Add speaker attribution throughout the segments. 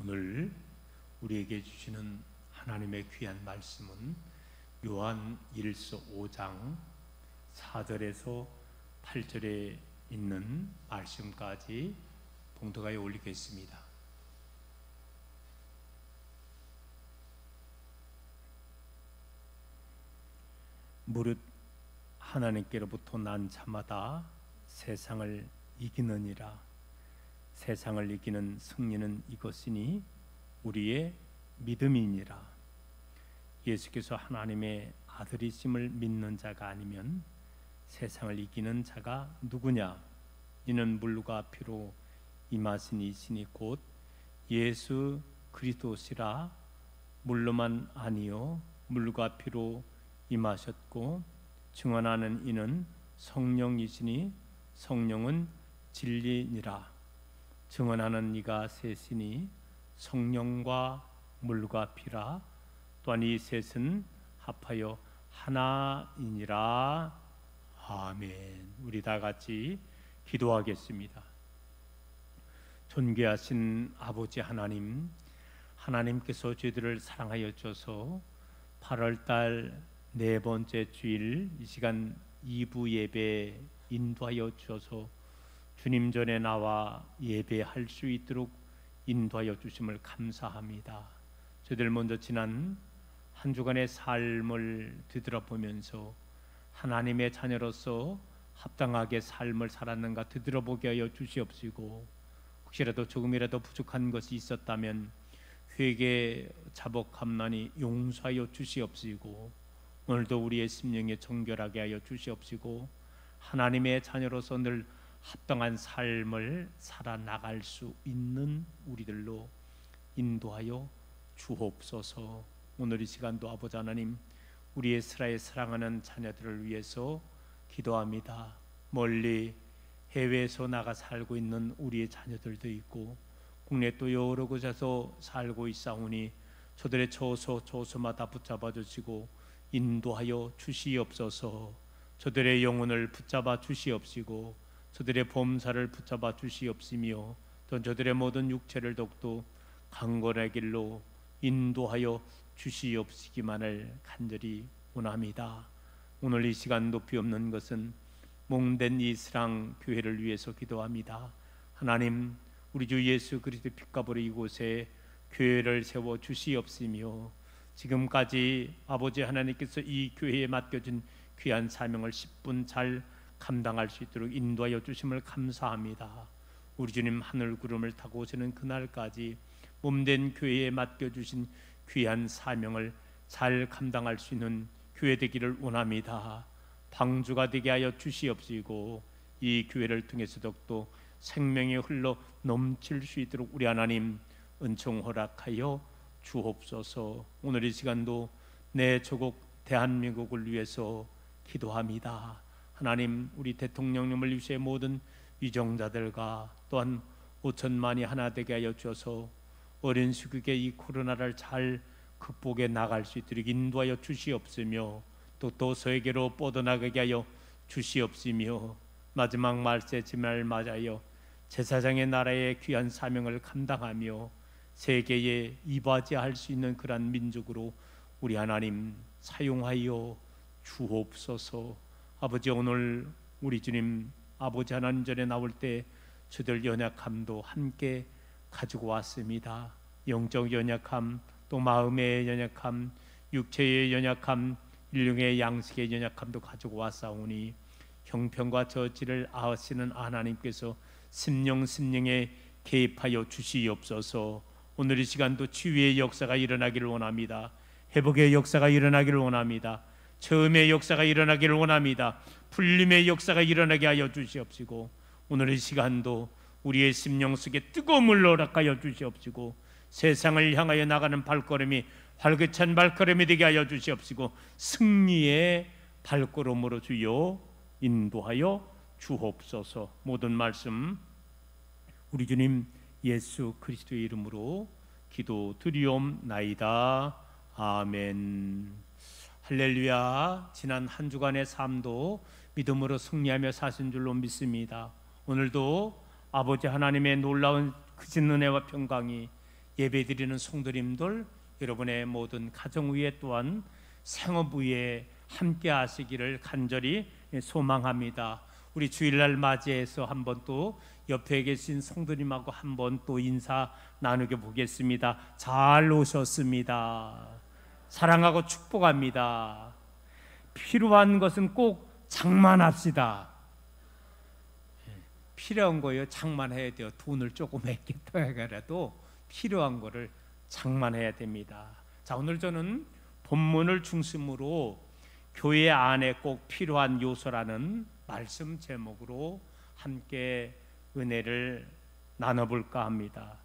Speaker 1: 오늘 우리에게 주시는 하나님의 귀한 말씀은 요한 1서 5장 4절에서 8절에 있는 말씀까지 봉독하여 올리겠습니다. 무릇 하나님께로부터 난 자마다 세상을 이기느니라. 세상을 이기는 승리는 이것이니 우리의 믿음이니라. 예수께서 하나님의 아들이심을 믿는 자가 아니면 세상을 이기는 자가 누구냐? 이는 물과 피로 임하신 이시니 곧 예수 그리스도시라. 물로만 아니요 물과 피로 임하셨고 증언하는 이는 성령이시니 성령은 진리니라. 증언하는 이가 셋이니 성령과 물과 피라. 또한 이 셋은 합하여 하나이니라. 아멘. 우리 다 같이 기도하겠습니다. 존귀하신 아버지 하나님, 하나님께서 저희들을 사랑하여 주셔서 8월달 네 번째 주일 이 시간 2부 예배 인도하여 주셔서 주님 전에 나와 예배할 수 있도록 인도하여 주심을 감사합니다. 저희들 먼저 지난 한 주간의 삶을 되돌아보면서 하나님의 자녀로서 합당하게 삶을 살았는가 되돌아보게 하여 주시옵시고, 혹시라도 조금이라도 부족한 것이 있었다면 회개 자복함나니 용서하여 주시옵시고, 오늘도 우리의 심령에 정결하게 하여 주시옵시고, 하나님의 자녀로서 늘 합당한 삶을 살아나갈 수 있는 우리들로 인도하여 주옵소서. 오늘 이 시간도 아버지 하나님, 우리 이스라엘 사랑하는 자녀들을 위해서 기도합니다. 멀리 해외에서 나가 살고 있는 우리의 자녀들도 있고 국내 또 여러 곳에서 살고 있사오니 저들의 처소마다 붙잡아 주시고 인도하여 주시옵소서. 저들의 영혼을 붙잡아 주시옵시고 저들의 범사를 붙잡아 주시옵시며 또 저들의 모든 육체를 더욱더 강건의 길로 인도하여 주시옵시기만을 간절히 원합니다. 오늘 이 시간 높이 없는 것은 몽된 이스랑 교회를 위해서 기도합니다. 하나님, 우리 주 예수 그리스도 핏값으로 이곳에 교회를 세워 주시옵시며 지금까지 아버지 하나님께서 이 교회에 맡겨준 귀한 사명을 10분 잘 감당할 수 있도록 인도하여 주심을 감사합니다. 우리 주님 하늘 구름을 타고 오시는 그날까지 몸된 교회에 맡겨주신 귀한 사명을 잘 감당할 수 있는 교회 되기를 원합니다. 방주가 되게 하여 주시옵시고 이 교회를 통해서도 또 생명이 흘러 넘칠 수 있도록 우리 하나님 은총 허락하여 주옵소서. 오늘 이 시간도 내 조국 대한민국을 위해서 기도합니다. 하나님, 우리 대통령님을 위해 모든 위정자들과 또한 5천만이 하나 되게 하여 주셔서 어린 시국에 이 코로나를 잘 극복해 나갈 수 있도록 인도하여 주시옵시며 또 세계로 뻗어나가게 하여 주시옵시며 마지막 말세지말 맞아요 제사장의 나라의 귀한 사명을 감당하며 세계에 이바지할 수 있는 그러한 민족으로 우리 하나님 사용하여 주옵소서. 아버지, 오늘 우리 주님 아버지 하나님 전에 나올 때 저들 연약함도 함께 가지고 왔습니다. 영적 연약함, 또 마음의 연약함, 육체의 연약함, 일용의 양식의 연약함도 가지고 왔사오니 형편과 저지를 아시는 하나님께서 심령에 개입하여 주시옵소서. 오늘 이 시간도 치유의 역사가 일어나기를 원합니다. 회복의 역사가 일어나기를 원합니다. 처음의 역사가 일어나기를 원합니다. 풀림의 역사가 일어나게 하여 주시옵시고 오늘 이 시간도 우리의 심령 속에 뜨거움을 허락하여 주시옵시고 세상을 향하여 나가는 발걸음이 활기찬 발걸음이 되게 하여 주시옵시고 승리의 발걸음으로 주여 인도하여 주옵소서. 모든 말씀 우리 주님 예수 그리스도의 이름으로 기도드리옵나이다. 아멘. 할렐루야. 지난 한 주간의 삶도 믿음으로 승리하며 사신 줄로 믿습니다. 오늘도 아버지 하나님의 놀라운 크신 은혜와 평강이 예배드리는 성도님들, 여러분의 모든 가정 위에 또한 생업 위에 함께 하시기를 간절히 소망합니다. 우리 주일날 맞이해서 한번 또 옆에 계신 성도님하고 한번 또 인사 나누게 보겠습니다. 잘 오셨습니다. 사랑하고 축복합니다. 필요한 것은 꼭 장만합시다. 필요한 거예요. 장만해야 돼요. 돈을 조금 아꼈다 하더라도 필요한 거를 장만해야 됩니다. 자, 오늘 저는 본문을 중심으로 교회 안에 꼭 필요한 요소라는 말씀 제목으로 함께 은혜를 나눠볼까 합니다.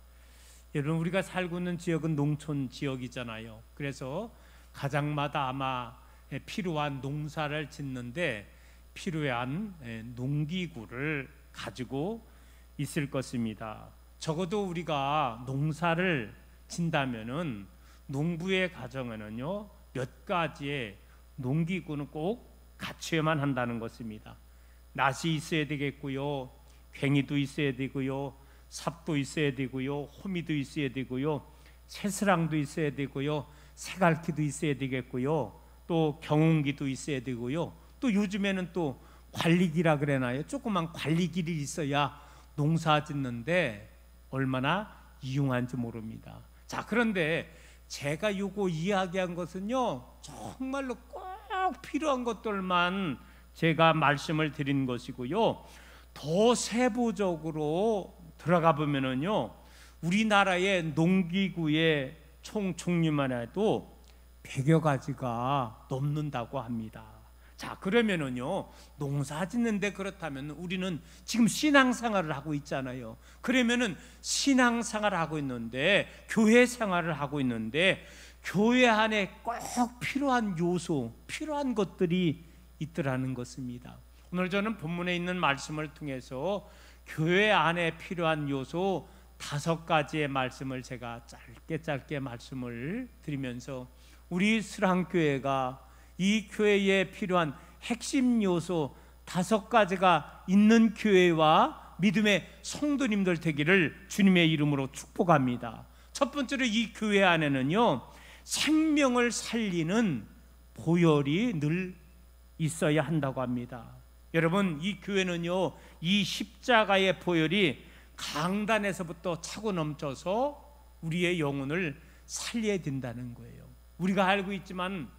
Speaker 1: 여러분, 우리가 살고 있는 지역은 농촌 지역이잖아요. 그래서 가정마다 아마 필요한 농사를 짓는데 필요한 농기구를 가지고 있을 것입니다. 적어도 우리가 농사를 짓다면은 농부의 가정에는요 몇 가지의 농기구는 꼭 갖춰야만 한다는 것입니다. 낫이 있어야 되겠고요, 괭이도 있어야 되고요, 삽도 있어야 되고요, 호미도 있어야 되고요, 채스랑도 있어야 되고요, 새갈퀴도 있어야 되겠고요, 또 경운기도 있어야 되고요, 또 요즘에는 또 관리기라 그러나요? 조그만 관리기를 있어야 농사 짓는데 얼마나 이용한지 모릅니다. 자, 그런데 제가 요거 이야기한 것은요 정말로 꼭 필요한 것들만 제가 말씀을 드린 것이고요, 더 세부적으로 들어가 보면은요 우리나라의 농기구의 총 종류만 해도 100여 가지가 넘는다고 합니다. 자, 그러면은요 농사 짓는데 그렇다면 우리는 지금 신앙생활을 하고 있잖아요. 그러면은 신앙생활을 하고 있는데, 교회 생활을 하고 있는데 교회 안에 꼭 필요한 요소, 필요한 것들이 있더라는 것입니다. 오늘 저는 본문에 있는 말씀을 통해서 교회 안에 필요한 요소 5가지의 말씀을 제가 짧게 말씀을 드리면서 우리 수랑교회가 이 교회에 필요한 핵심 요소 5가지가 있는 교회와 믿음의 성도님들 되기를 주님의 이름으로 축복합니다. 첫 번째로 이 교회 안에는요 생명을 살리는 보혈이 늘 있어야 한다고 합니다. 여러분, 이 교회는요 이 십자가의 보혈이 강단에서부터 차고 넘쳐서 우리의 영혼을 살려야 된다는 거예요. 우리가 알고 있지만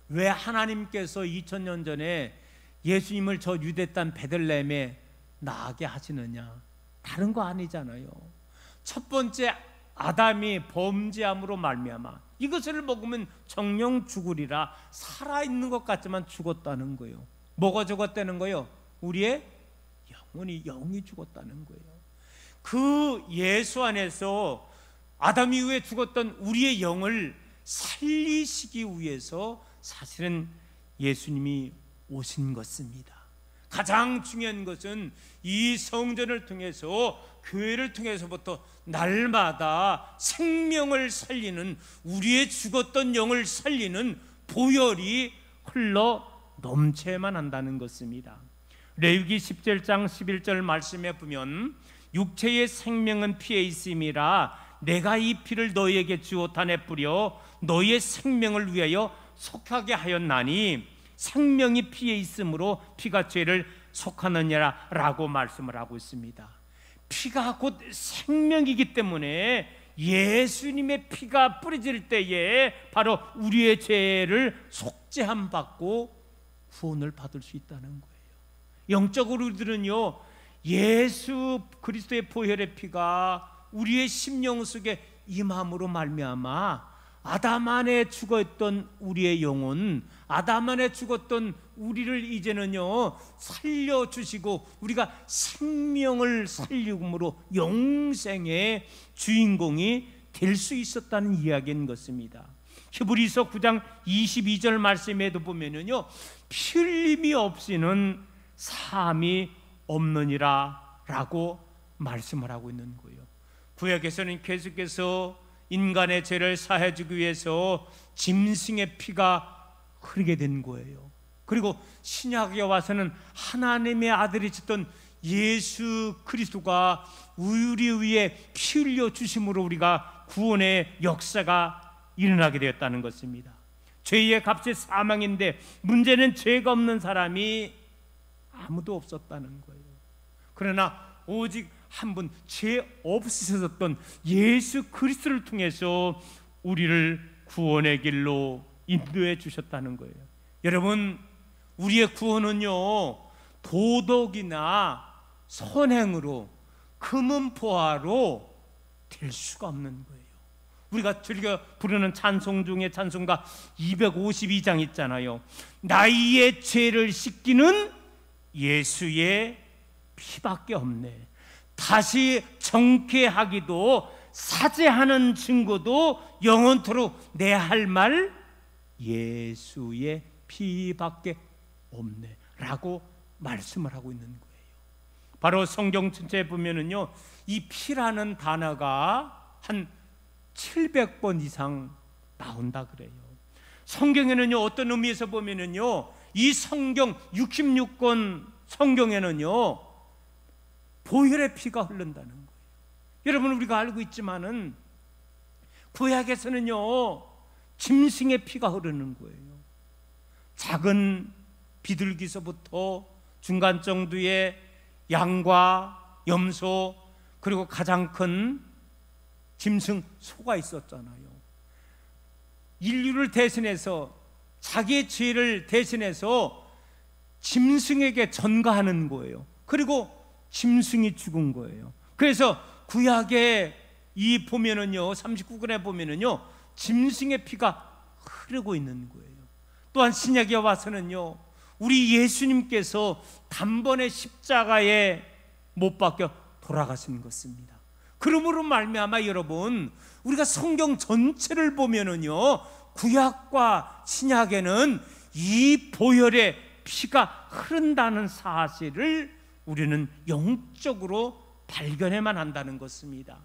Speaker 1: 왜 하나님께서 2000년 전에 예수님을 저 유대 땅 베들레헴에 나게 하시느냐? 다른 거 아니잖아요. 첫 번째 아담이 범죄함으로 말미암아 이것을 먹으면 정령 죽으리라, 살아있는 것 같지만 죽었다는 거예요. 뭐가 죽었다는 거예요? 우리의 영이 죽었다는 거예요. 그 예수 안에서 아담 이후에 죽었던 우리의 영을 살리시기 위해서 사실은 예수님이 오신 것입니다. 가장 중요한 것은 이 성전을 통해서, 교회를 통해서부터 날마다 생명을 살리는, 우리의 죽었던 영을 살리는 보혈이 흘러 넘쳐야만 한다는 것입니다. 레위기 17장 11절 말씀에 보면 육체의 생명은 피에 있음이라 내가 이 피를 너희에게 주오탄에 뿌려 너희의 생명을 위하여 속하게 하였나니 생명이 피에 있으므로 피가 죄를 속하느니라 라고 말씀을 하고 있습니다. 피가 곧 생명이기 때문에 예수님의 피가 뿌려질 때에 바로 우리의 죄를 속죄함 받고 구원을 받을 수 있다는 거예요. 영적으로 우리들은요 예수 그리스도의 보혈의 피가 우리의 심령 속에 임함으로 말미암아 아담 안에 죽었던 우리의 영혼, 아담 안에 죽었던 우리를 이제는요 살려주시고 우리가 생명을 살림으로 영생의 주인공이 될 수 있었다는 이야기인 것입니다. 히브리서 9장 22절 말씀에도 보면은요 피 흘림이 없이는 사함이 없느니라 라고 말씀을 하고 있는 거예요. 구약에서는 계속해서 인간의 죄를 사해주기 위해서 짐승의 피가 흐르게 된 거예요. 그리고 신약에 와서는 하나님의 아들이 짓던 예수 그리스도가 우리 위에 피 흘려 주심으로 우리가 구원의 역사가 일어나게 되었다는 것입니다. 죄의 값이 사망인데 문제는 죄가 없는 사람이 아무도 없었다는 거예요. 그러나 오직 한 분, 죄 없으셨던 예수 그리스도를 통해서 우리를 구원의 길로 인도해 주셨다는 거예요. 여러분, 우리의 구원은요, 도덕이나 선행으로, 금은포화로 될 수가 없는 거예요. 우리가 즐겨 부르는 찬송 중에 찬송가 252장 있잖아요. 나의 죄를 씻기는 예수의 피밖에 없네. 다시 정죄하기도 사죄하는 증거도 영원토록 내 할 말 예수의 피밖에 없네 라고 말씀을 하고 있는 거예요. 바로 성경 전체에 보면은요, 이 피라는 단어가 한 700번 이상 나온다 그래요. 성경에는요, 어떤 의미에서 보면은요, 이 성경 66권 성경에는요, 보혈의 피가 흐른다는 거예요. 여러분, 우리가 알고 있지만은 구약에서는요, 짐승의 피가 흐르는 거예요. 작은 비둘기서부터 중간 정도의 양과 염소, 그리고 가장 큰 짐승 소가 있었잖아요. 인류를 대신해서, 자기의 죄를 대신해서 짐승에게 전가하는 거예요. 그리고 짐승이 죽은 거예요. 그래서 구약에 이 보면은요, 39권에 보면은요, 짐승의 피가 흐르고 있는 거예요. 또한 신약에 와서는요, 우리 예수님께서 단번에 십자가에 못 박혀 돌아가신 것입니다. 그러므로 말미암아 여러분, 우리가 성경 전체를 보면은요, 구약과 신약에는 이 보혈의 피가 흐른다는 사실을 우리는 영적으로 발견해만 한다는 것입니다.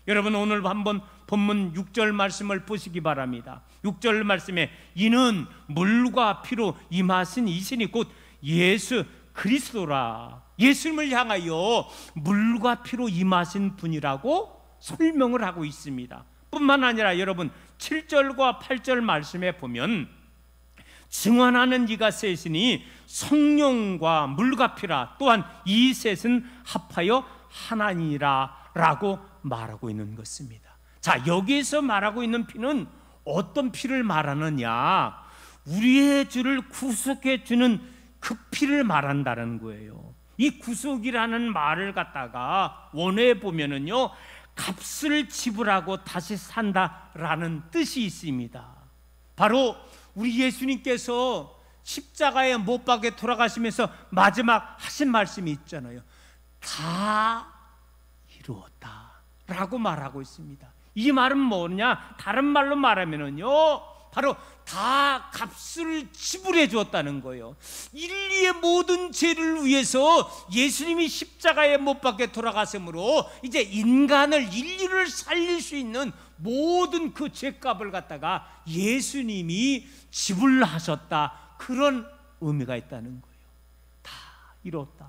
Speaker 1: 여러분, 오늘 한번 본문 6절 말씀을 보시기 바랍니다. 6절 말씀에 이는 물과 피로 임하신 이신이 곧 예수 그리스도라. 예수님을 향하여 물과 피로 임하신 분이라고 설명을 하고 있습니다. 뿐만 아니라 여러분, 7절과 8절 말씀에 보면 증언하는 이가 셋이니 성령과 물과 피라. 또한 이 셋은 합하여 하나니라 라고 말하고 있는 것입니다. 자, 여기에서 말하고 있는 피는 어떤 피를 말하느냐? 우리의 죄를 구속해 주는 그 피를 말한다는 거예요. 이 구속이라는 말을 갖다가 원어에 보면은요, 값을 지불하고 다시 산다라는 뜻이 있습니다. 바로 우리 예수님께서 십자가에 못 박혀 돌아가시면서 마지막 하신 말씀이 있잖아요. 다 이루었다 라고 말하고 있습니다. 이 말은 뭐냐? 다른 말로 말하면은요, 바로 다 값을 지불해 주었다는 거예요. 인류의 모든 죄를 위해서 예수님이 십자가에 못 박혀 돌아가심으로 이제 인류를 살릴 수 있는 모든 그 죄값을 갖다가 예수님이 지불하셨다, 그런 의미가 있다는 거예요. 다 이뤘다.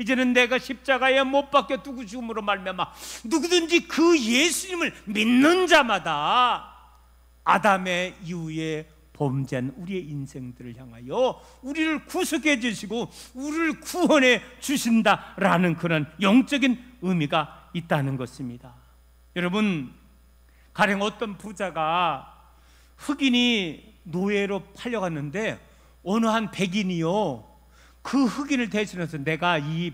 Speaker 1: 이제는 내가 십자가에 못 박혀 죽음으로 말미암아 누구든지 그 예수님을 믿는 자마다 아담의 이후에 범죄한 우리의 인생들을 향하여 우리를 구속해 주시고 우리를 구원해 주신다라는 그런 영적인 의미가 있다는 것입니다. 여러분, 가령 어떤 부자가 흑인이 노예로 팔려갔는데 어느 한 백인이요, 그 흑인을 대신해서 내가 이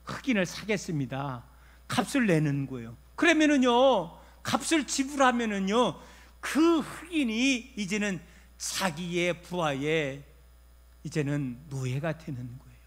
Speaker 1: 흑인을 사겠습니다, 값을 내는 거예요. 그러면은요, 값을 지불하면은요, 그 흑인이 이제는 자기의 부하의 이제는 노예가 되는 거예요.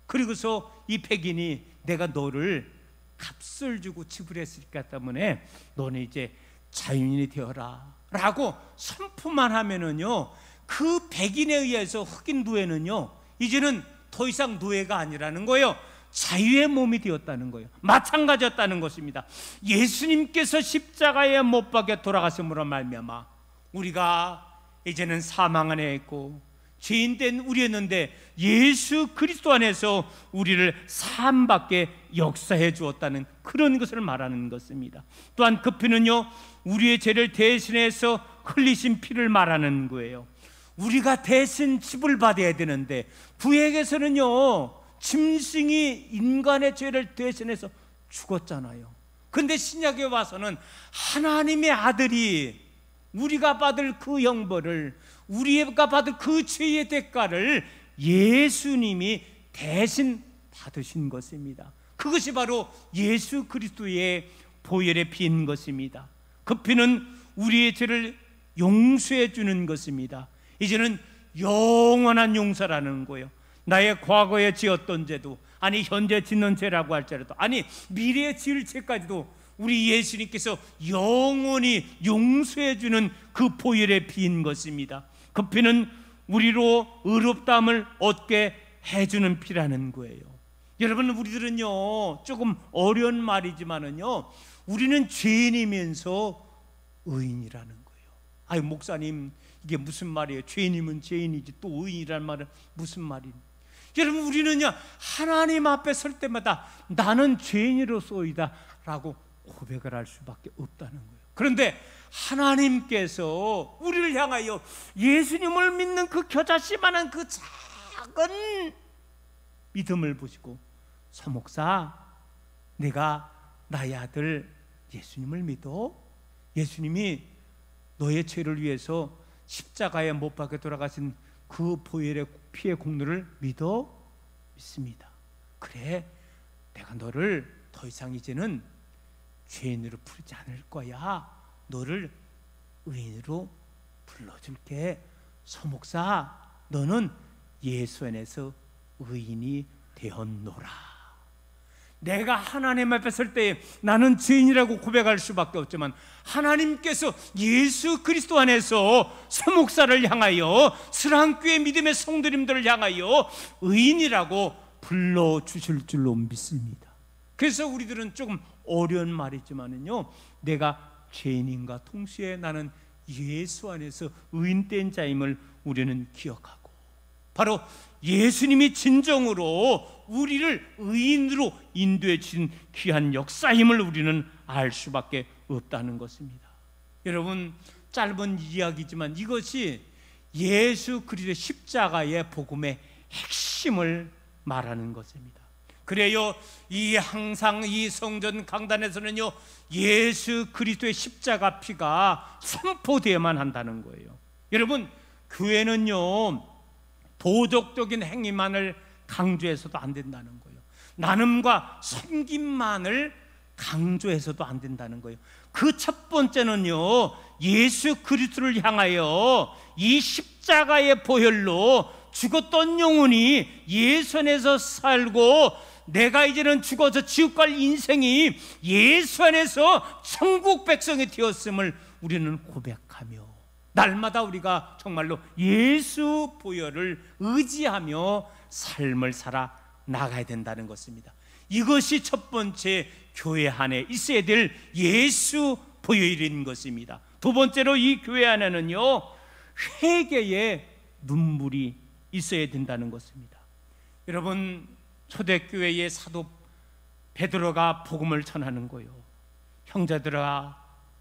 Speaker 1: 그리고서 이 백인이 내가 너를 값을 주고 지불했기 때문에 너는 이제 자유인이 되어라 라고 선포만 하면은요, 그 백인에 의해서 흑인 노예는요, 이제는 더 이상 노예가 아니라는 거예요. 자유의 몸이 되었다는 거예요. 마찬가지였다는 것입니다. 예수님께서 십자가에 못 박혀 돌아가심으로 말미암아 우리가 이제는 사망 안에 있고 죄인된 우리였는데 예수 그리스도 안에서 우리를 사함받게 역사해 주었다는 그런 것을 말하는 것입니다. 또한 그 피는요, 우리의 죄를 대신해서 흘리신 피를 말하는 거예요. 우리가 대신 집을 받아야 되는데 구약에서는요, 짐승이 인간의 죄를 대신해서 죽었잖아요. 근데 신약에 와서는 하나님의 아들이 우리가 받을 그 형벌을, 우리가 받을 그 죄의 대가를 예수님이 대신 받으신 것입니다. 그것이 바로 예수 그리스도의 보혈의 피인 것입니다. 그 피는 우리의 죄를 용서해 주는 것입니다. 이제는 영원한 용서라는 거예요. 나의 과거에 지었던 죄도, 아니 현재 짓는 죄라고 할지라도, 아니 미래에 지을 죄까지도 우리 예수님께서 영원히 용서해 주는 그 보혈의 피인 것입니다. 그 피는 우리로 의롭다함을 얻게 해주는 피라는 거예요. 여러분, 우리들은요, 조금 어려운 말이지만은요, 우리는 죄인이면서 의인이라는 거예요. 아유, 목사님, 이게 무슨 말이에요? 죄인이면 죄인이지 또 의인이란 말은 무슨 말이에요? 여러분, 우리는요, 하나님 앞에 설 때마다 나는 죄인으로서이다 라고 고백을 할 수밖에 없다는 거예요. 그런데 하나님께서 우리를 향하여 예수님을 믿는 그 겨자씨만한 그 작은 믿음을 보시고, 서목사, 내가 나의 아들 예수님을 믿어? 예수님이 너의 죄를 위해서 십자가에 못 박혀 돌아가신 그 보혈의 피의 공로를 믿어? 믿습니다. 그래, 내가 너를 더 이상 이제는 죄인으로 부르지 않을 거야. 너를 의인으로 불러줄게. 서목사, 너는 예수 안에서 의인이 되었노라. 내가 하나님 앞에 설 때 나는 죄인이라고 고백할 수밖에 없지만, 하나님께서 예수 그리스도 안에서 서목사를 향하여, 스랑교회 믿음의 성도님들을 향하여 의인이라고 불러주실 줄로 믿습니다. 그래서 우리들은 조금 어려운 말이지만은요, 내가 죄인인가 동시에 나는 예수 안에서 의인된 자임을 우리는 기억하고, 바로 예수님이 진정으로 우리를 의인으로 인도해 주신 귀한 역사임을 우리는 알 수밖에 없다는 것입니다. 여러분, 짧은 이야기지만 이것이 예수 그리스도의 십자가의 복음의 핵심을 말하는 것입니다. 그래요, 항상 이 성전 강단에서는요, 예수 그리스도의 십자가 피가 선포되어야만 한다는 거예요. 여러분, 교회는요, 도덕적인 행위만을 강조해서도 안 된다는 거예요. 나눔과 섬김만을 강조해서도 안 된다는 거예요. 그 첫 번째는요, 예수 그리스도를 향하여 이 십자가의 보혈로 죽었던 영혼이 예수 안에서 살고, 내가 이제는 죽어서 지옥 갈 인생이 예수 안에서 천국 백성이 되었음을 우리는 고백하며, 날마다 우리가 정말로 예수 보혈을 의지하며 삶을 살아 나가야 된다는 것입니다. 이것이 첫 번째 교회 안에 있어야 될 예수 보혈인 것입니다. 두 번째로 이 교회 안에는요, 회개의 눈물이 있어야 된다는 것입니다. 여러분, 초대교회의 사도 베드로가 복음을 전하는 거예요. 형제들아,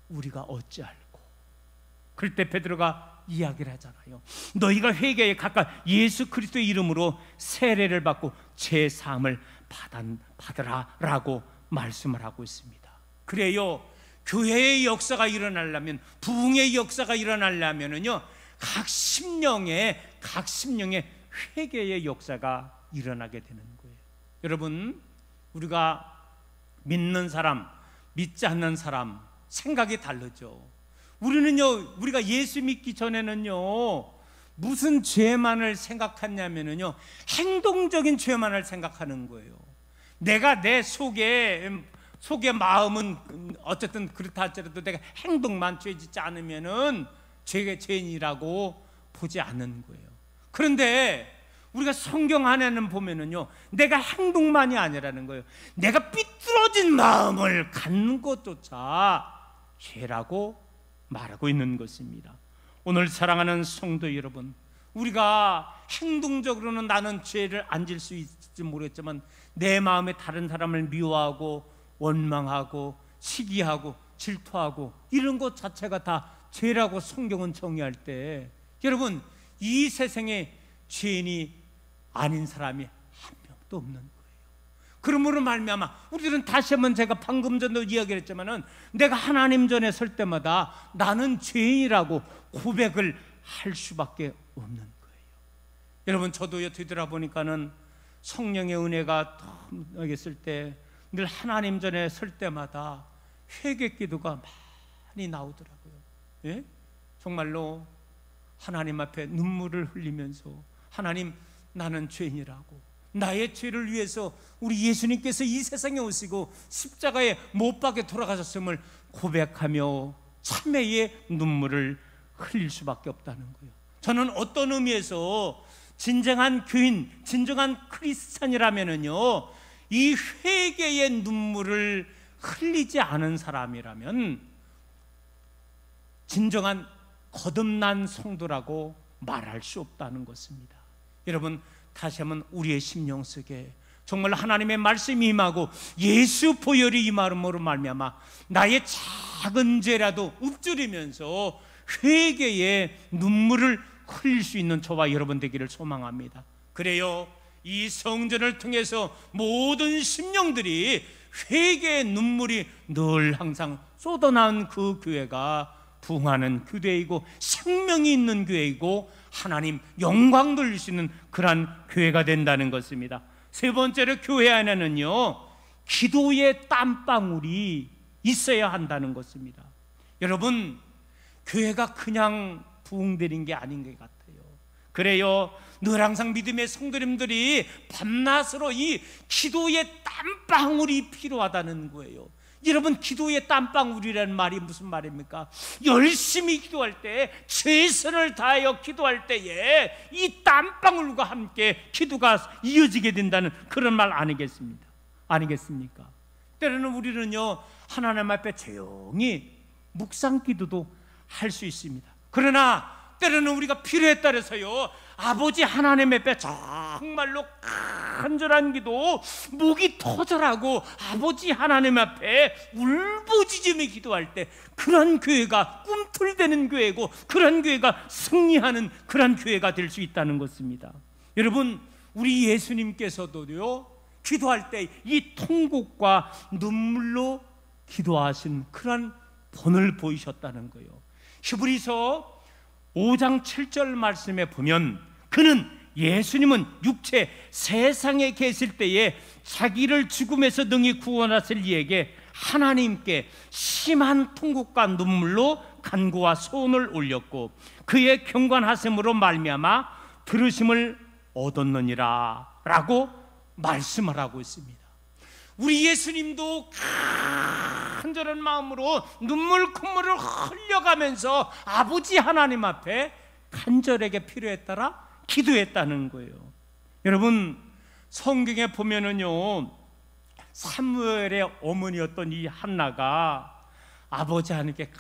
Speaker 1: 우리가 어찌할꼬? 그럴 때 베드로가 이야기를 하잖아요. 너희가 회개에 가까이 예수 그리스도의 이름으로 세례를 받고 죄 사함을 받으라 라고 말씀을 하고 있습니다. 그래요, 교회의 역사가 일어나려면, 부흥의 역사가 일어나려면은요, 각 심령의 회개의 역사가 일어나게 되는 거예요. 여러분, 우리가 믿는 사람, 믿지 않는 사람 생각이 다르죠. 우리가 예수 믿기 전에는요, 무슨 죄만을 생각했냐면요, 행동적인 죄만을 생각하는 거예요. 내가 내 속에 마음은 어쨌든 그렇다 할지라도 내가 행동만 죄 짓지 않으면은 죄인이라고 보지 않는 거예요. 그런데 우리가 성경 안에는 보면은요, 내가 행동만이 아니라는 거예요. 내가 삐뚤어진 마음을 갖는 것조차 죄라고 말하고 있는 것입니다. 오늘 사랑하는 성도 여러분, 우리가 행동적으로는 나는 죄를 안 질 수 있을지 모르겠지만 내 마음에 다른 사람을 미워하고 원망하고 시기하고 질투하고 이런 것 자체가 다 죄라고 성경은 정의할 때, 여러분, 이 세상에 죄인이 아닌 사람이 한 명도 없는 거예요. 그러므로 말미암아 우리들은 다시 한번, 제가 방금 전도 이야기를 했지만은, 내가 하나님 전에 설 때마다 나는 죄인이라고 고백을 할 수밖에 없는 거예요. 여러분, 저도요 뒤돌아보니까는 성령의 은혜가 넘어갔을 때 늘 하나님 전에 설 때마다 회개 기도가 많이 나오더라고요. 예? 정말로 하나님 앞에 눈물을 흘리면서, 하나님, 나는 죄인이라고, 나의 죄를 위해서 우리 예수님께서 이 세상에 오시고 십자가에 못 박혀 돌아가셨음을 고백하며 참회의 눈물을 흘릴 수밖에 없다는 거예요. 저는 어떤 의미에서 진정한 교인, 진정한 크리스찬이라면은요, 이 회개의 눈물을 흘리지 않은 사람이라면 진정한 거듭난 성도라고 말할 수 없다는 것입니다. 여러분, 다시 한번 우리의 심령 속에 정말 하나님의 말씀이 임하고 예수 보혈이 임함으로 말미암아 나의 작은 죄라도 읊조리면서 회개의 눈물을 흘릴 수 있는 저와 여러분 되기를 소망합니다. 그래요, 이 성전을 통해서 모든 심령들이 회개의 눈물이 늘 항상 쏟아나온 그 교회가 부흥하는 교회이고 생명이 있는 교회이고 하나님 영광 돌릴 수 있는 그러한 교회가 된다는 것입니다. 세 번째로, 교회 안에는요 기도의 땀방울이 있어야 한다는 것입니다. 여러분, 교회가 그냥 부흥되는 게 아닌 것 같아요. 그래요, 늘 항상 믿음의 성도님들이 밤낮으로 이 기도의 땀방울이 필요하다는 거예요. 여러분, 기도의 땀방울이라는 말이 무슨 말입니까? 열심히 기도할 때, 최선을 다하여 기도할 때에 이 땀방울과 함께 기도가 이어지게 된다는 그런 말 아니겠습니까? 때로는 우리는요 하나님 앞에 조용히 묵상 기도도 할 수 있습니다. 그러나 때로는 우리가 필요에 따라서요 아버지 하나님 앞에 정말로 간절한 기도, 목이 터져라고 아버지 하나님 앞에 울부짖으며 기도할 때, 그런 교회가 꿈틀대는 교회고 그런 교회가 승리하는 그런 교회가 될 수 있다는 것입니다. 여러분, 우리 예수님께서도요 기도할 때 이 통곡과 눈물로 기도하신 그런 본을 보이셨다는 거예요. 히브리서 5장 7절 말씀에 보면, 그는, 예수님은 육체 세상에 계실 때에 자기를 죽음에서 능히 구원하실 이에게 하나님께 심한 통곡과 눈물로 간구와 소원을 올렸고 그의 경건하심으로 말미암아 들으심을 얻었느니라 라고 말씀을 하고 있습니다. 우리 예수님도 간절한 마음으로 눈물 콧물을 흘려가면서 아버지 하나님 앞에 간절하게 필요에 따라 기도했다는 거예요. 여러분, 성경에 보면은요 사무엘의 어머니였던 이 한나가 아버지 하나님께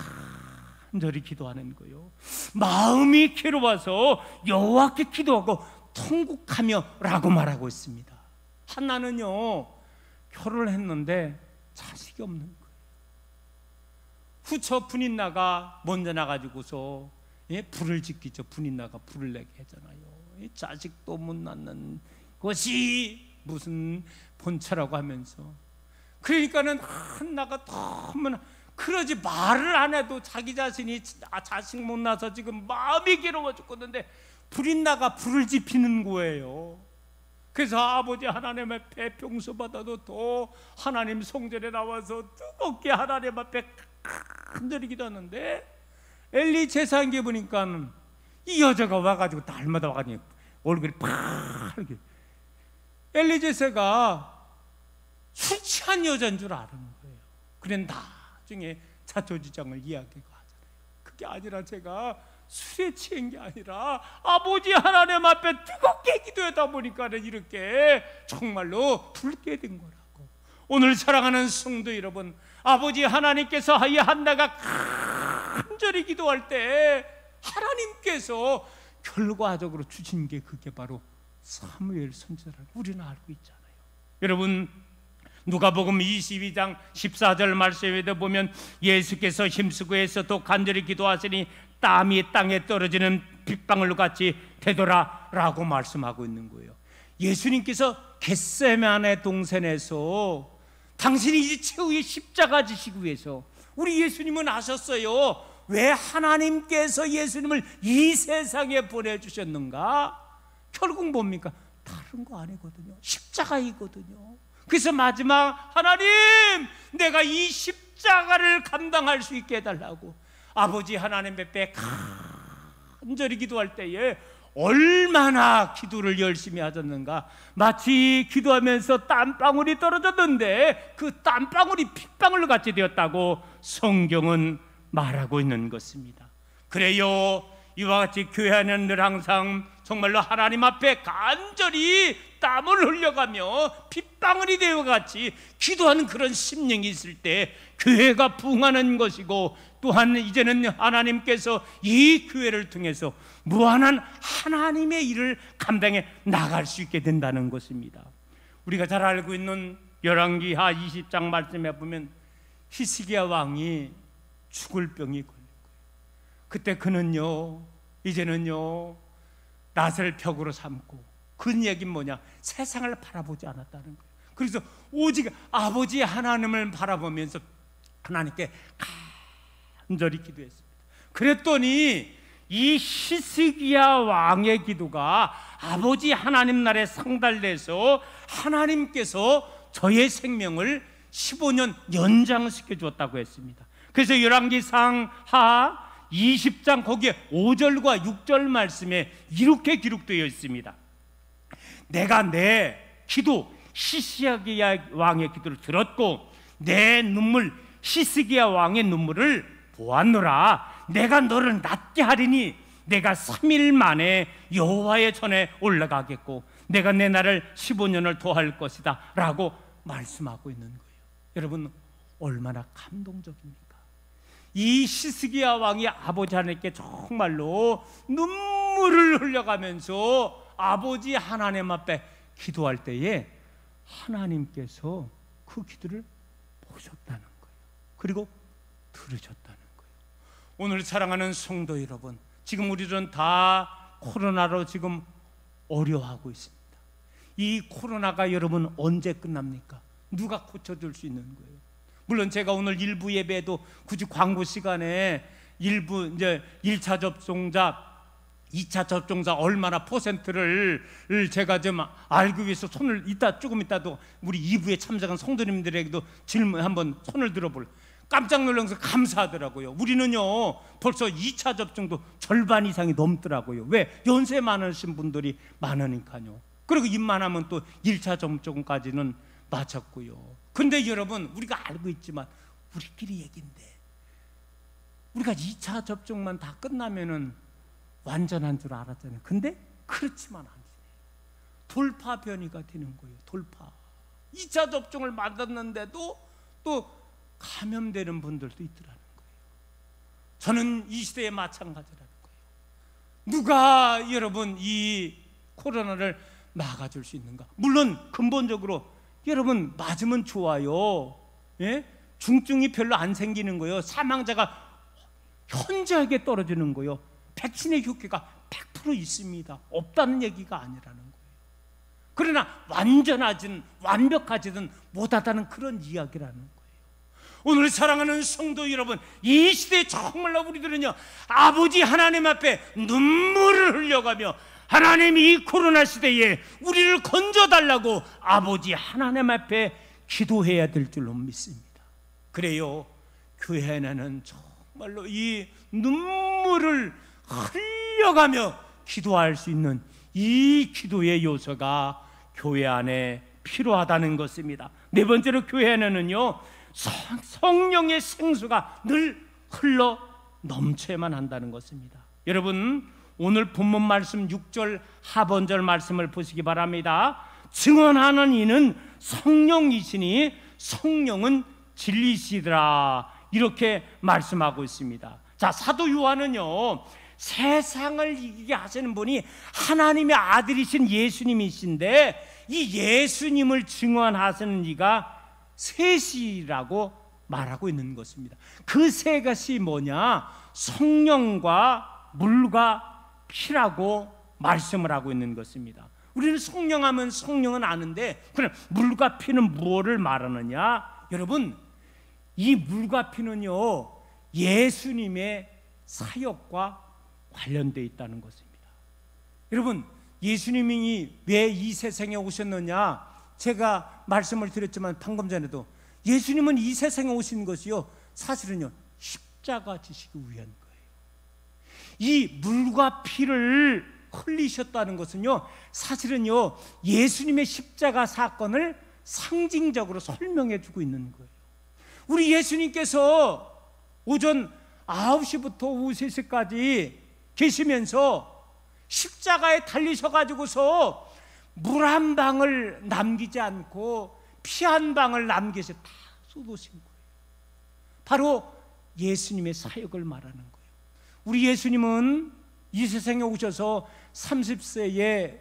Speaker 1: 간절히 기도하는 거예요. 마음이 괴로워서 여호와께 기도하고 통곡하며 라고 말하고 있습니다. 한나는요 결혼을 했는데 자식이 없는 거예요. 후처 분인나가 먼저 나가지고서 불을 지키죠. 분인나가 불을 내게 하잖아요. 자식도 못 낳는 것이 무슨 본처라고 하면서, 그러니까는 한나가 너무나, 그러지 말을 안 해도 자기 자신이 자식 못 낳아서 지금 마음이 괴로워 죽겠는데 불인나가 불을 지피는 거예요. 그래서 아버지 하나님 앞에 병서받아도 더 하나님 성전에 나와서 뜨겁게 하나님 앞에 간절히 기도하는데, 엘리 제사장께 보니까 이 여자가 와가지고 날마다 와가지고 얼굴이 파랗게, 엘리 제사가 술 취한 여자인 줄 아는 거예요. 그래 나중에 자초지장을 이야기하고 하잖아요. 그게 아니라 제가 술에 취한 게 아니라 아버지 하나님 앞에 뜨겁게 기도하다 보니까는 이렇게 정말로 붉게 된 거라고. 오늘 사랑하는 성도 여러분, 아버지 하나님께서 이 한나가 간절히 기도할 때 하나님께서 결과적으로 주신 게 그게 바로 사무엘 선지자라고 우리는 알고 있잖아요. 여러분, 누가복음 22장 14절 말씀에도 보면 예수께서 힘쓰고 해서 또 간절히 기도하시니 땀이 땅에 떨어지는 빗방울 같이 되더라 라고 말씀하고 있는 거예요. 예수님께서 겟세마네 동산에서 당신이 이제 최후의 십자가 지시기 위해서 우리 예수님은 아셨어요. 왜 하나님께서 예수님을 이 세상에 보내주셨는가? 결국 뭡니까? 다른 거 아니거든요. 십자가이거든요. 그래서 마지막, 하나님, 내가 이 십자가를 감당할 수 있게 해달라고 아버지 하나님 앞에 간절히 기도할 때에 얼마나 기도를 열심히 하셨는가. 마치 기도하면서 땀방울이 떨어졌는데 그 땀방울이 핏방울 같이 되었다고 성경은 말하고 있는 것입니다. 그래요, 이와 같이 교회 안에는 늘 항상 정말로 하나님 앞에 간절히 땀을 흘려가며 핏방울이 되어같이 기도하는 그런 심령이 있을 때 교회가 부흥하는 것이고, 또한 이제는 하나님께서 이 교회를 통해서 무한한 하나님의 일을 감당해 나갈 수 있게 된다는 것입니다. 우리가 잘 알고 있는 열왕기하 20장 말씀에 보면 히스기야 왕이 죽을 병이 걸린 거예요. 그때 그는요, 이제는요 낫을 벽으로 삼고, 그 얘기는 뭐냐? 세상을 바라보지 않았다는 거예요. 그래서 오직 아버지 하나님을 바라보면서 하나님께 간절히 기도했습니다. 그랬더니 이 히스기야 왕의 기도가 아버지 하나님 나라에 상달돼서 하나님께서 저의 생명을 15년 연장시켜 주었다고 했습니다. 그래서 열왕기상 하 20장 거기에 5절과 6절 말씀에 이렇게 기록되어 있습니다. 내가 내 기도 히스기야 왕의 기도를 들었고 내 눈물 히스기야 왕의 눈물을 보았노라. 내가 너를 낫게 하리니 내가 3일 만에 여호와의 전에 올라가겠고 내가 내 날을 15년을 더할 것이다 라고 말씀하고 있는 거예요. 여러분, 얼마나 감동적입니까? 이 히스기야 왕이 아버지 하나님께 정말로 눈물을 흘려가면서 아버지 하나님 앞에 기도할 때에 하나님께서 그 기도를 보셨다는 거예요. 그리고 들으셨다는 거예요. 오늘 사랑하는 성도 여러분, 지금 우리는 다 코로나로 지금 어려워하고 있습니다. 이 코로나가 여러분 언제 끝납니까? 누가 고쳐줄 수 있는 거예요? 물론 제가 오늘 일부 예배에도 굳이 광고 시간에 일부 이제 1차 접종자 2차 접종자 얼마나 퍼센트를 제가 좀 알기 위해서 손을 조금 이따도 우리 2부에 참석한 성도님들에게도 질문 한번 손을 들어볼. 깜짝 놀라서 감사하더라고요. 우리는요 벌써 2차 접종도 절반 이상이 넘더라고요. 왜? 연세 많으신 분들이 많으니까요. 그리고 입만하면 또 1차 접종까지는 마쳤고요. 근데 여러분, 우리가 알고 있지만 우리끼리 얘기인데 우리가 2차 접종만 다 끝나면은 완전한 줄 알았잖아요. 근데 그렇지만 않아요. 돌파 변이가 되는 거예요. 돌파. 2차 접종을 맞았는데도 또 감염되는 분들도 있더라는 거예요. 저는 이 시대에 마찬가지라는 거예요. 누가 여러분 이 코로나를 막아줄 수 있는가? 물론 근본적으로 여러분 맞으면 좋아요. 예? 중증이 별로 안 생기는 거예요. 사망자가 현저하게 떨어지는 거예요. 백신의 효과가 100% 있습니다. 없다는 얘기가 아니라는 거예요. 그러나 완벽하지는 못하다는 그런 이야기라는 거예요. 오늘 사랑하는 성도 여러분, 이 시대에 정말로 우리들은요 아버지 하나님 앞에 눈물을 흘려가며 하나님 이 코로나 시대에 우리를 건져달라고 아버지 하나님 앞에 기도해야 될 줄로 믿습니다. 그래요, 교회 안에는 정말로 이 눈물을 흘려가며 기도할 수 있는 이 기도의 요소가 교회 안에 필요하다는 것입니다. 네 번째로 교회 안에는요 성령의 생수가 늘 흘러 넘쳐야만 한다는 것입니다. 여러분, 오늘 본문 말씀 6절 하반절 말씀을 보시기 바랍니다. 증언하는 이는 성령이시니 성령은 진리시더라, 이렇게 말씀하고 있습니다.
Speaker 2: 자, 사도 요한은요, 세상을 이기게 하시는 분이 하나님의 아들이신 예수님이신데, 이 예수님을 증언하시는 이가 셋이라고 말하고 있는 것입니다. 그 세 것이 뭐냐? 성령과 물과 피라고 말씀을 하고 있는 것입니다. 우리는 성령하면 성령은 아는데, 그럼 물과 피는 무엇을 말하느냐? 여러분, 이 물과 피는요, 예수님의 사역과 관련되어 있다는 것입니다. 여러분, 예수님이 왜 이 세상에 오셨느냐? 제가 말씀을 드렸지만 방금 전에도 예수님은 이 세상에 오신 것이요, 사실은요, 십자가 지시기 위한 거예요. 이 물과 피를 흘리셨다는 것은요, 사실은요, 예수님의 십자가 사건을 상징적으로 설명해 주고 있는 거예요. 우리 예수님께서 오전 9시부터 오후 3시까지 계시면서 십자가에 달리셔가지고서 물 한 방울 남기지 않고 피 한 방울 남기셔 다 쏟으신 거예요. 바로 예수님의 사역을 말하는 거예요. 우리 예수님은 이 세상에 오셔서 30세에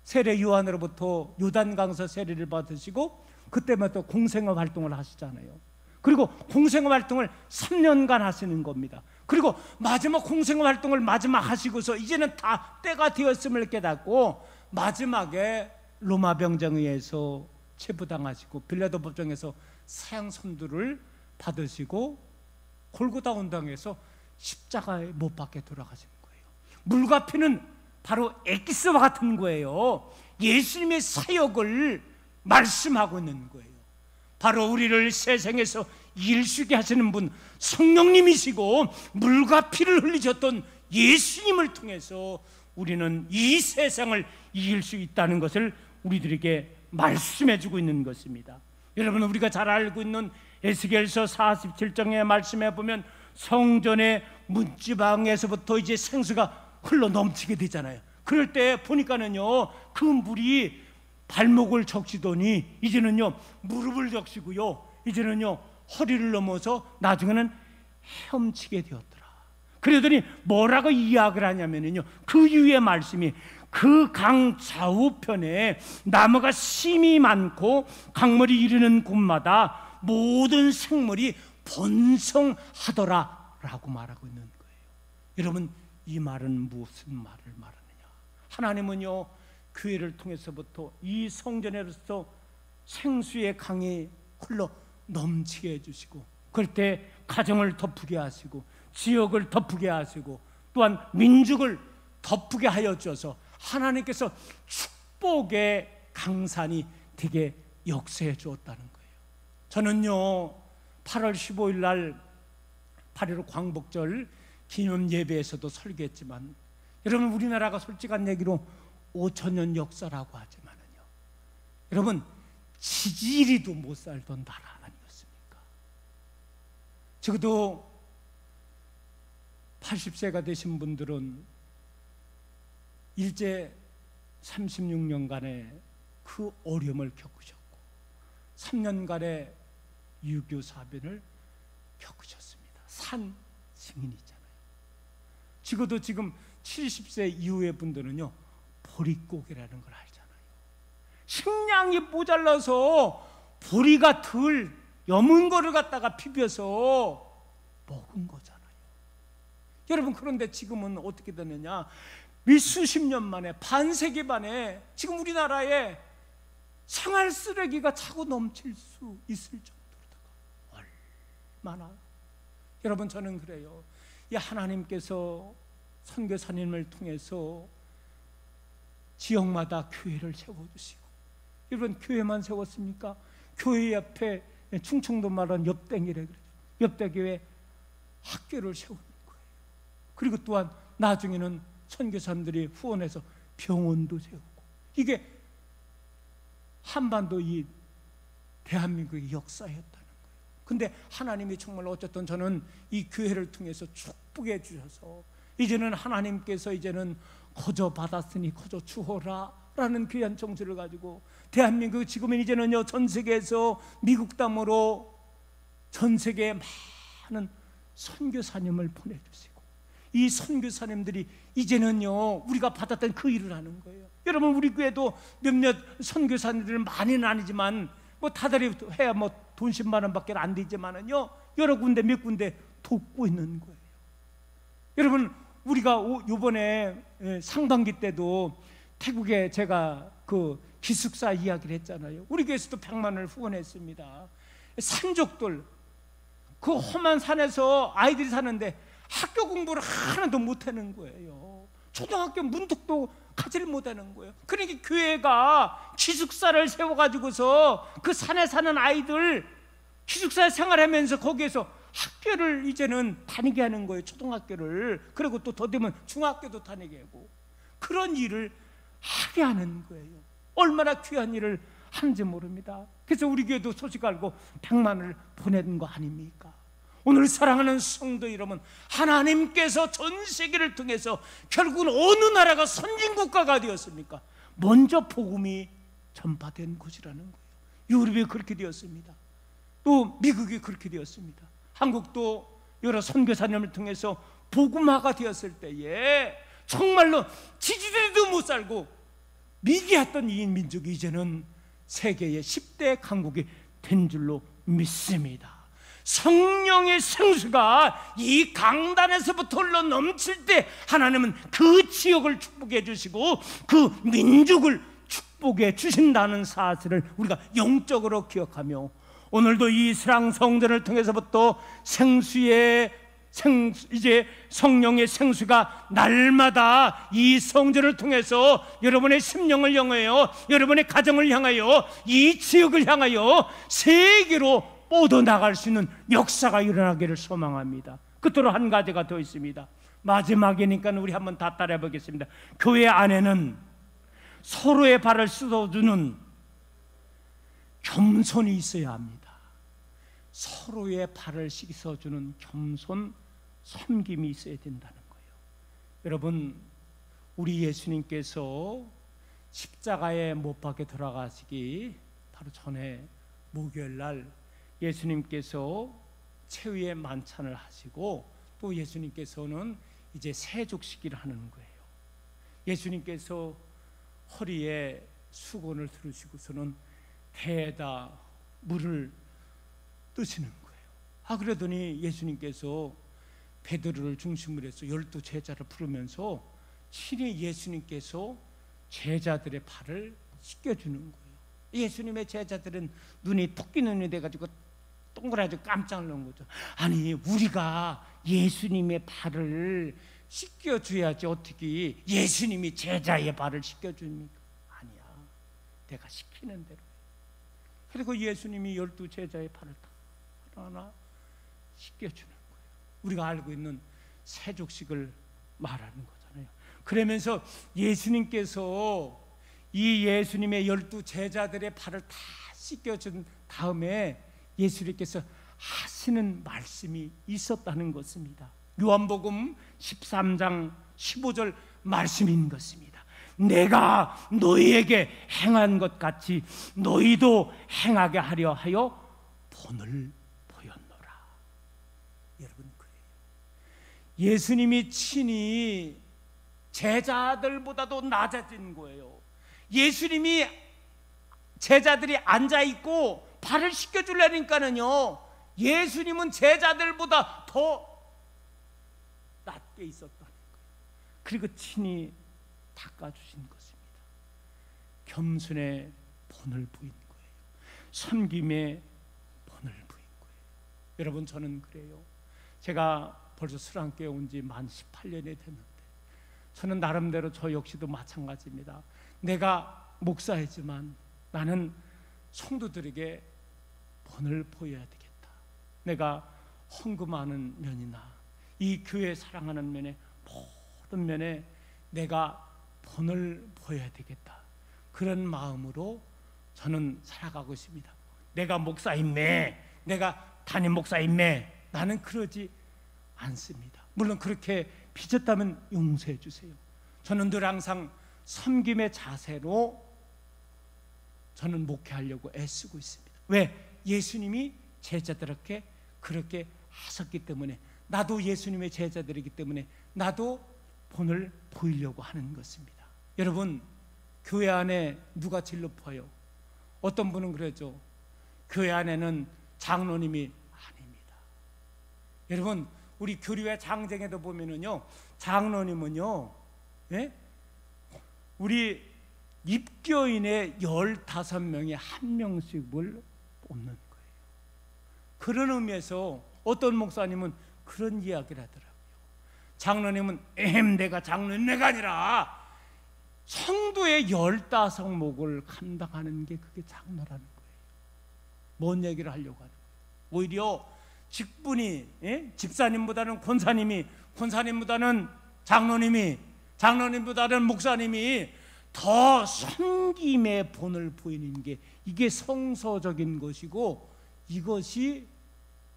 Speaker 2: 세례 요한으로부터 요단강서 세례를 받으시고 그때부터 공생업 활동을 하시잖아요. 그리고 공생업 활동을 3년간 하시는 겁니다. 그리고 마지막 공생업 활동을 마지막 하시고서 이제는 다 때가 되었음을 깨닫고 마지막에 로마 병정에 의해서 체포당하시고 빌라도 법정에서 사형 선고를 받으시고 골고다 언덕에서 십자가에 못 박혀 돌아가신 거예요. 물과 피는 바로 엑기스와 같은 거예요. 예수님의 사역을 말씀하고 있는 거예요. 바로 우리를 세상에서 일수게 하시는 분 성령님이시고 물과 피를 흘리셨던 예수님을 통해서 우리는 이 세상을 이길 수 있다는 것을 우리들에게 말씀해 주고 있는 것입니다. 여러분, 우리가 잘 알고 있는 에스겔서 47장의 말씀에 보면 성전의 문지방에서부터 이제 생수가 흘러 넘치게 되잖아요. 그럴 때 보니까는요, 그 물이 발목을 적시더니 이제는요 무릎을 적시고요, 이제는요 허리를 넘어서 나중에는 헤엄치게 되었더라. 그러더니 뭐라고 이야기를 하냐면요, 그 위의 말씀이 그 강 좌우편에 나무가 심이 많고 강물이 이르는 곳마다 모든 생물이 번성하더라 라고 말하고 있는 거예요. 여러분, 이 말은 무슨 말을 말하느냐? 하나님은요 교회를 통해서부터 이 성전에서 생수의 강이 흘러 넘치게 해주시고, 그럴 때 가정을 덮게 하시고 지역을 덮게 하시고 또한 민족을 덮게 하여 주셔서 하나님께서 축복의 강산이 되게 역사해 주었다는 거예요. 저는요 8월 15일 날 8.15 광복절 기념 예배에서도 설교했지만, 여러분, 우리나라가 솔직한 얘기로 5,000년 역사라고 하지만은요, 여러분, 지지리도 못 살던 나라 아니었습니까? 적어도 80세가 되신 분들은 일제 36년간의 그 어려움을 겪으셨고 3년간의 유교 사변을 겪으셨습니다. 산 증인이잖아요. 적어도 지금 70세 이후의 분들은요 보릿고개라는 걸 알잖아요. 식량이 모자라서 보리가 덜 여문 거를 갖다가 비벼서 먹은 거잖아요. 여러분, 그런데 지금은 어떻게 됐느냐? 몇 수십 년 만에, 반세기 만에 지금 우리나라에 생활 쓰레기가 차고 넘칠 수 있을 정도로다가 얼마나. 여러분, 저는 그래요. 이 하나님께서 선교사님을 통해서 지역마다 교회를 세워주시고, 여러분, 교회만 세웠습니까? 교회 옆에 충청도 말하는 옆댕이래, 옆대교회 학교를 세우는 거예요. 그리고 또한 나중에는 선교사님들이 후원해서 병원도 세우고, 이게 한반도 이 대한민국의 역사였다는 거예요. 근데 하나님이 정말 어쨌든 저는 이 교회를 통해서 축복해 주셔서 이제는 하나님께서 이제는 거저 받았으니 거저 주어라 라는 귀한 정서를 가지고 대한민국 지금은 이제는요 전 세계에서 미국 땅으로 전 세계에 많은 선교사님을 보내주시고, 이 선교사님들이 이제는요 우리가 받았던 그 일을 하는 거예요. 여러분, 우리 교회도 몇몇 선교사님들은 많이는 아니지만 뭐 다달이 해야 뭐 돈 10만 원밖에 안 되지만은요 여러 군데 몇 군데 돕고 있는 거예요. 여러분, 우리가 요번에 상반기 때도 태국에 제가 그 기숙사 이야기를 했잖아요. 우리 교회에서도 100만 원을 후원했습니다. 산족들, 그 험한 산에서 아이들이 사는데 학교 공부를 하나도 못하는 거예요. 초등학교 문턱도 가지를 못하는 거예요. 그러니까 교회가 기숙사를 세워가지고서 그 산에 사는 아이들 기숙사에 생활하면서 거기에서 학교를 이제는 다니게 하는 거예요. 초등학교를. 그리고 또 더 되면 중학교도 다니게 하고, 그런 일을 하게 하는 거예요. 얼마나 귀한 일을 하는지 모릅니다. 그래서 우리 교회도 소식 알고 100만 원을 보내는 거 아닙니까? 오늘 사랑하는 성도 여러분, 하나님께서 전 세계를 통해서 결국은 어느 나라가 선진국가가 되었습니까? 먼저 복음이 전파된 곳이라는 거예요. 유럽이 그렇게 되었습니다. 또 미국이 그렇게 되었습니다. 한국도 여러 선교사님을 통해서 복음화가 되었을 때에 정말로 지지대도 못 살고 미개했던 이 민족이 이제는 세계의 10대 강국이 된 줄로 믿습니다. 성령의 생수가 이 강단에서부터 흘러 넘칠 때 하나님은 그 지역을 축복해 주시고 그 민족을 축복해 주신다는 사실을 우리가 영적으로 기억하며, 오늘도 이 사랑 성전을 통해서부터 이제 성령의 생수가 날마다 이 성전을 통해서 여러분의 심령을 향하여, 여러분의 가정을 향하여, 이 지역을 향하여 세계로 뻗어나갈 수 있는 역사가 일어나기를 소망합니다. 끝으로 한 가지가 더 있습니다. 마지막이니까 우리 한번 다 따라해 보겠습니다. 교회 안에는 서로의 발을 씻어주는 겸손이 있어야 합니다. 서로의 발을 씻어주는 겸손, 섬김이 있어야 된다는 거예요. 여러분, 우리 예수님께서 십자가에 못 박혀 돌아가시기 바로 전에 목요일 날 예수님께서 최후의 만찬을 하시고, 또 예수님께서는 이제 세족식을 하는 거예요. 예수님께서 허리에 수건을 두르시고서는 배에다 물을 뜨시는 거예요. 그러더니 예수님께서 베드로를 중심으로 해서 12 제자를 부르면서 친히 예수님께서 제자들의 발을 씻겨주는 거예요. 예수님의 제자들은 눈이 토끼 눈이 돼가지고 동그라져 깜짝 놀란 거죠. 아니, 우리가 예수님의 발을 씻겨줘야지 어떻게 예수님이 제자의 발을 씻겨줍니까? 아니야, 내가 시키는 대로. 그리고 예수님이 12 제자의 발을 다 하나하나 씻겨주는 거예요. 우리가 알고 있는 세족식을 말하는 거잖아요. 그러면서 예수님께서 이 예수님의 12 제자들의 발을 다 씻겨준 다음에 예수님께서 하시는 말씀이 있었다는 것입니다. 요한복음 13장 15절 말씀인 것입니다. 내가 너희에게 행한 것 같이 너희도 행하게 하려 하여 본을 보였노라. 여러분, 그래요. 예수님이 친히 제자들보다도 낮아진 거예요. 예수님이 제자들이 앉아있고 발을 씻겨주려니까는요, 예수님은 제자들보다 더 낮게 있었다는 거예요. 그리고 친히 닦아주신 것입니다. 겸손의 본을 보인 거예요. 섬김의 본을 보인 거예요. 여러분, 저는 그래요. 제가 벌써 수랑교회 온 지 만 18년이 됐는데 저는 나름대로 저 역시도 마찬가지입니다. 내가 목사이지만 나는 성도들에게 본을 보여야 되겠다. 내가 헌금하는 면이나 이 교회 사랑하는 면에 모든 면에 내가 본을 보여야 되겠다. 그런 마음으로 저는 살아가고 있습니다. 내가 목사임매, 내가 담임 목사임매, 나는 그러지 않습니다. 물론 그렇게 빚었다면 용서해 주세요. 저는 늘 항상 섬김의 자세로 저는 목회하려고 애쓰고 있습니다. 왜? 예수님이 제자들에게 그렇게 하셨기 때문에 나도 예수님의 제자들이기 때문에 나도 본을 보이려고 하는 것입니다. 여러분, 교회 안에 누가 제일 높아요? 어떤 분은 그러죠. 교회 안에는 장로님이 아닙니다. 여러분, 우리 교류회 장정에도 보면은요, 장로님은요, 예? 우리 입교인의 15명에 한 명씩을 뽑는 거예요. 그런 의미에서 어떤 목사님은 그런 이야기를 하더라고요. 장로님은 내가 장로님 내가 아니라 성도의 15목을 감당하는 게 그게 장로라는 거예요. 뭔 얘기를 하려고 하는 거예요? 오히려 직분이, 예? 집사님보다는 권사님보다는 장로님이, 장로님보다는 목사님이 더 섬김의 본을 보이는 게, 이게 성서적인 것이고 이것이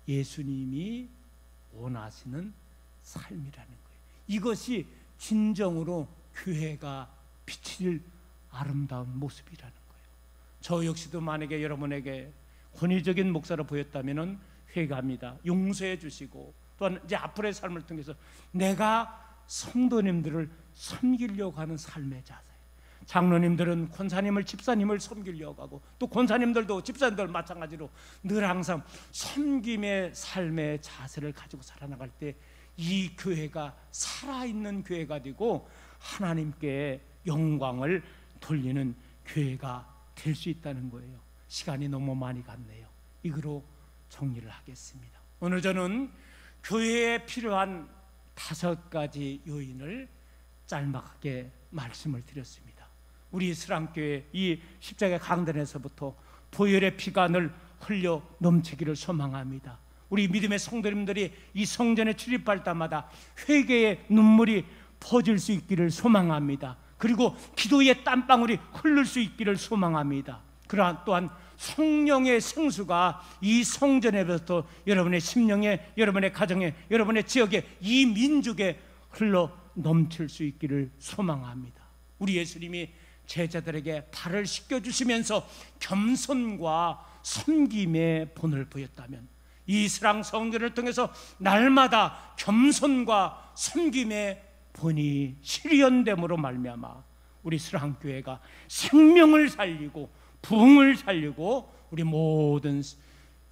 Speaker 2: 예수님이 원하시는 삶이라는 거예요. 이것이 진정으로 교회가 비칠 아름다운 모습이라는 거예요. 저 역시도 만약에 여러분에게 권위적인 목사로 보였다면 회개합니다. 용서해 주시고, 또한 이제 앞으로의 삶을 통해서 내가 성도님들을 섬기려고 하는 삶의 자세. 장로님들은 권사님을, 집사님을 섬기려고 하고, 또 권사님들도 집사님들 마찬가지로 늘 항상 섬김의 삶의 자세를 가지고 살아나갈 때 이 교회가 살아있는 교회가 되고 하나님께 영광을 돌리는 교회가 될 수 있다는 거예요. 시간이 너무 많이 갔네요. 이거로 정리를 하겠습니다. 오늘 저는 교회에 필요한 5가지 요인을 짤막하게 말씀을 드렸습니다. 우리 스랑교회 이 십자가 강단에서부터 보혈의 피가 늘 흘려 넘치기를 소망합니다. 우리 믿음의 성도님들이 이 성전에 출입할 때마다 회개의 눈물이 퍼질 수 있기를 소망합니다. 그리고 기도의 땀방울이 흐를 수 있기를 소망합니다. 그러나 또한 성령의 생수가 이 성전에부터 여러분의 심령에, 여러분의 가정에, 여러분의 지역에, 이 민족에 흘러 넘칠 수 있기를 소망합니다. 우리 예수님이 제자들에게 발을 씻겨주시면서 겸손과 섬김의 본을 보였다면, 이 스랑 성전을 통해서 날마다 겸손과 섬김의 본이 실현됨으로 말미암아 우리 스랑교회가 생명을 살리고 부흥을 살리고 우리 모든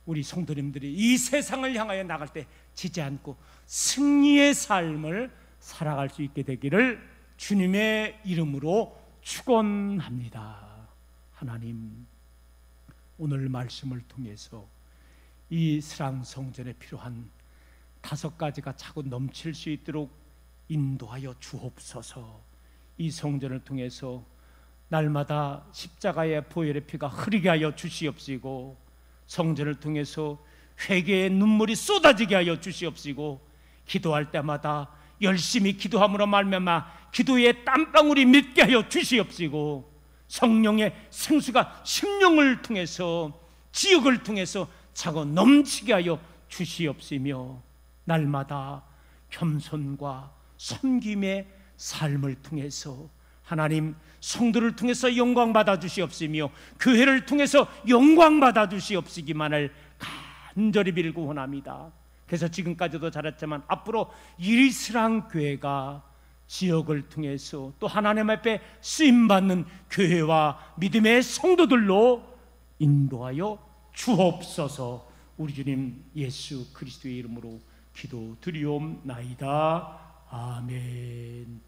Speaker 2: 우리 성도님들이 이 세상을 향하여 나갈 때 지지 않고 승리의 삶을 살아갈 수 있게 되기를 주님의 이름으로 축원합니다. 하나님, 오늘 말씀을 통해서 이 스랑 성전에 필요한 5가지가 차고 넘칠 수 있도록 인도하여 주옵소서. 이 성전을 통해서 날마다 십자가의 보혈의 피가 흐르게 하여 주시옵시고, 성전을 통해서 회개의 눈물이 쏟아지게 하여 주시옵시고, 기도할 때마다 열심히 기도함으로 말미암아 기도의 땀방울이 맺게 하여 주시옵시고, 성령의 생수가 심령을 통해서, 지역을 통해서 차고 넘치게 하여 주시옵시며, 날마다 겸손과 섬김의 삶을 통해서 하나님 성도를 통해서 영광 받아 주시옵시며, 교회를 통해서 영광 받아 주시옵시기만을 간절히 빌고 원합니다. 그래서 지금까지도 잘했지만 앞으로 이스랑 교회가 지역을 통해서 또 하나님 앞에 쓰임받는 교회와 믿음의 성도들로 인도하여 주옵소서. 우리 주님 예수 그리스도의 이름으로 기도드리옵나이다. 아멘.